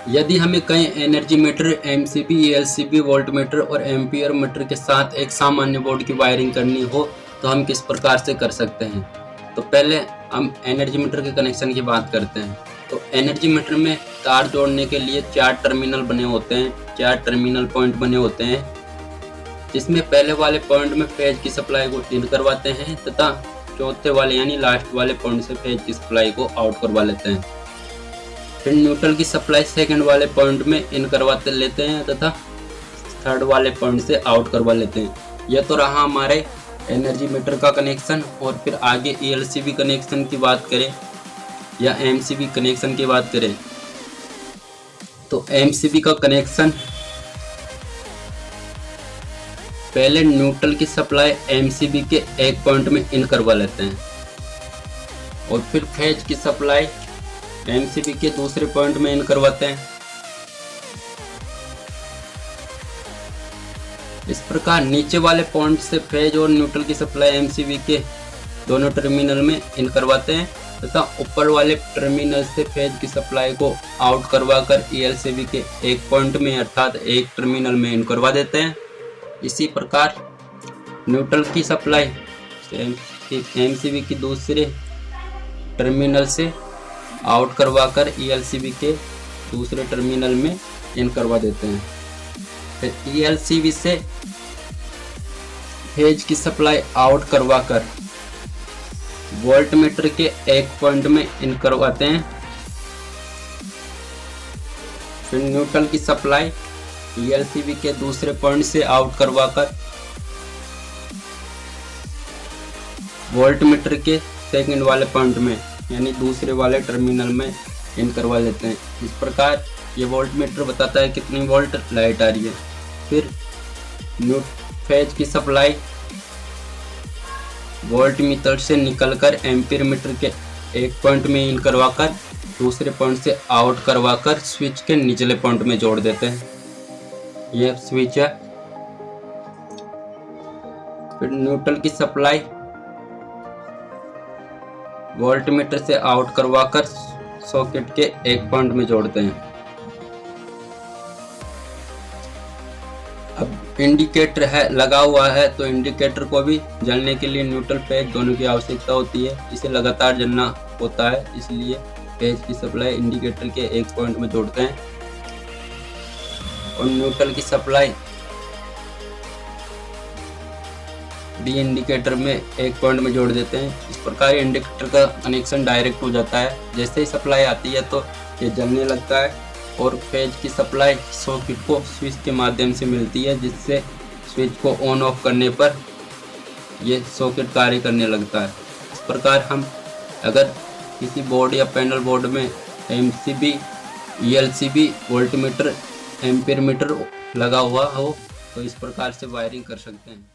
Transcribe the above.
यदि हमें कई energy meter, MCB, LCB, voltmeter और एम्पीयर मीटर के साथ एक सामान्य बोर्ड की वायरिंग करनी हो तो हम किस प्रकार से कर सकते हैं। तो पहले हम एनर्जी मीटर के कनेक्शन की बात करते हैं। तो एनर्जी मीटर में तार जोड़ने के लिए 4 टर्मिनल बने होते हैं, 4 टर्मिनल पॉइंट बने होते हैं, जिसमें पहले वाले पॉइंट में फेज की सप्लाई को इन करवाते हैं तथा चौथे वाले यानी लास्ट वाले पॉइंट से फेज की सप्लाई को आउट करवा लेते हैं। फिर न्यूट्रल की सप्लाई सेकंड वाले पॉइंट में इन करवाते लेते हैं तथा थर्ड वाले पॉइंट से आउट करवा लेते हैं। यह तो रहा हमारे एनर्जी मीटर का कनेक्शन। और फिर आगे एलसीबी कनेक्शन की बात करें या एमसीबी कनेक्शन की बात करें तो एमसीबी का कनेक्शन पहले न्यूट्रल की सप्लाई एमसीबी के एक पॉइंट में इन करवा लेते हैं और फिर फेज की सप्लाई एमसीबी के दूसरे पॉइंट में इन करवाते हैं। इस प्रकार नीचे वाले पॉइंट से फेज और न्यूट्रल की सप्लाई एमसीबी के दोनों टर्मिनल में इन करवाते हैं तथा ऊपर वाले टर्मिनल से फेज की सप्लाई को आउट करवाकर एलसीबी के एक पॉइंट में अर्थात एक टर्मिनल में इन करवा देते हैं। इसी प्रकार न्यूट्रल की सप्लाई एमसीबी की दूसरे टर्मिनल से आउट करवाकर एलसीबी के दूसरे टर्मिनल में इन करवा देते हैं। फिर एलसीबी से फेज की सप्लाई आउट करवाकर वोल्टमीटर के एक पॉइंट में इन करवाते हैं। फिर न्यूट्रल की सप्लाई एलसीबी के दूसरे पॉइंट से आउट करवाकर वोल्टमीटर के सेकंड वाले पॉइंट में यानी दूसरे वाले टर्मिनल में इन करवा लेते हैं। इस प्रकार ये वोल्टमीटर बताता है कितनी वोल्ट लाइट आ रही है। फिर फेज की सप्लाई वोल्टमीटर से निकलकर एम्पीयर मीटर के एक पॉइंट में इन करवाकर दूसरे पॉइंट से आउट करवाकर स्विच के निचले पॉइंट में जोड़ देते हैं। यह स्विच है। फिर न्यूट्रल की सप्लाई वोल्टमीटर से आउट करवाकर सॉकेट के एक पॉइंट में जोड़ते हैं। अब इंडिकेटर है लगा हुआ है तो इंडिकेटर को भी जलने के लिए न्यूट्रल फेज दोनों की आवश्यकता होती है। इसे लगातार जलना होता है, इसलिए फेज की सप्लाई इंडिकेटर के एक पॉइंट में जोड़ते हैं और न्यूट्रल की सप्लाई डी इंडिकेटर में एक पॉइंट में जोड़ देते हैं। इस प्रकार इंडिकेटर का कनेक्शन डायरेक्ट हो जाता है। जैसे ही सप्लाई आती है तो ये जलने लगता है और फेज की सप्लाई सॉकेट को स्विच के माध्यम से मिलती है, जिससे स्विच को ऑन ऑफ करने पर ये सॉकेट कार्य करने लगता है। इस प्रकार हम अगर किसी बोर्ड या पैनल बोर्ड में MCB, LCB, voltmeter, ampere meter लगा हुआ हो तो इस प्रकार से वायरिंग कर सकते हैं।